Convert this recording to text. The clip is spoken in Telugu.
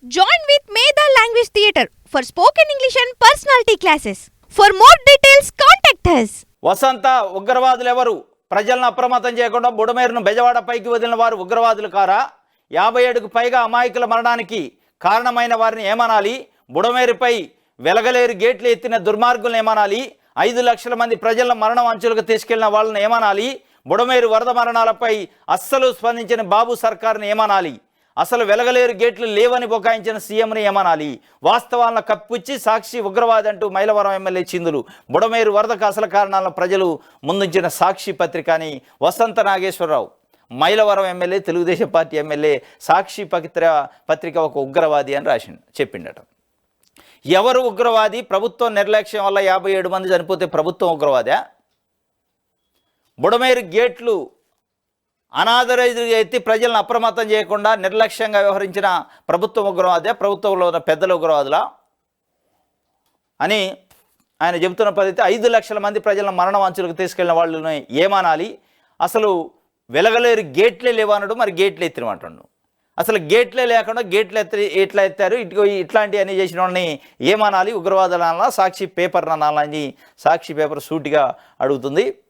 Join with Medha Language Theatre for spoken English and personality classes. For more details, contact us. వసంత ఉగ్రవాదులు ఎవరు? ప్రజలను అప్రమత్తం చేయకుండా బుడమేరును బెజవాడపైకి వదిలిన వారు ఉగ్రవాదులు కారా? 57కు పైగా అమాయకుల మరణానికి కారణమైన వారిని ఏమనాలి? బుడమేరుపై వెలగలేరు గేట్లు ఎత్తిన దుర్మార్గులను ఏమనాలి? 5 లక్షల మంది ప్రజల మరణం అంచులకు తీసుకెళ్లిన వాళ్ళని ఏమనాలి? బుడమేరు వరద మరణాలపై అస్సలు స్పందించిన బాబు సర్కార్ని ఏమనాలి? అసలు వెలగలేరు గేట్లు లేవని బొకాయించిన సీఎంని ఏమనాలి? వాస్తవాలను కప్పిచ్చి సాక్షి ఉగ్రవాది అంటూ మైలవరం ఎమ్మెల్యే చిందులు. బుడమేరు వరదకు అసలు కారణాలను ప్రజలు ముందుంచిన సాక్షి పత్రిక అని వసంత Nageswararao Mylavaram MLA, Telugu Desam party MLA సాక్షి పత్రిక ఒక ఉగ్రవాది అని చెప్పిండట. ఎవరు ఉగ్రవాది? ప్రభుత్వం నిర్లక్ష్యం వల్ల 57 మంది చనిపోతే ప్రభుత్వం ఉగ్రవాదా? బుడమేరు గేట్లు అనాథరైజ్గా ఎత్తి ప్రజలను అప్రమత్తం చేయకుండా నిర్లక్ష్యంగా వ్యవహరించిన ప్రభుత్వం ఉగ్రవాదే? ప్రభుత్వంలో ఉన్న పెద్దల ఉగ్రవాదులా అని ఆయన చెబుతున్న పద్ధతి. 5 లక్షల మంది ప్రజలను మరణం అంచులకు తీసుకెళ్లిన వాళ్ళని ఏమనాలి? అసలు వెలగలేరు గేట్లే లేవన్నాడు, మరి గేట్లు ఎత్తినమంటాడు. అసలు గేట్లే లేకుండా గేట్లు ఎట్లా ఎత్తారు? ఇట్లాంటివన్నీ చేసిన వాళ్ళని ఏమనాలి? ఉగ్రవాదులు అనాలా, సాక్షి పేపర్ అనాలని సాక్షి పేపర్ సూటిగా అడుగుతుంది.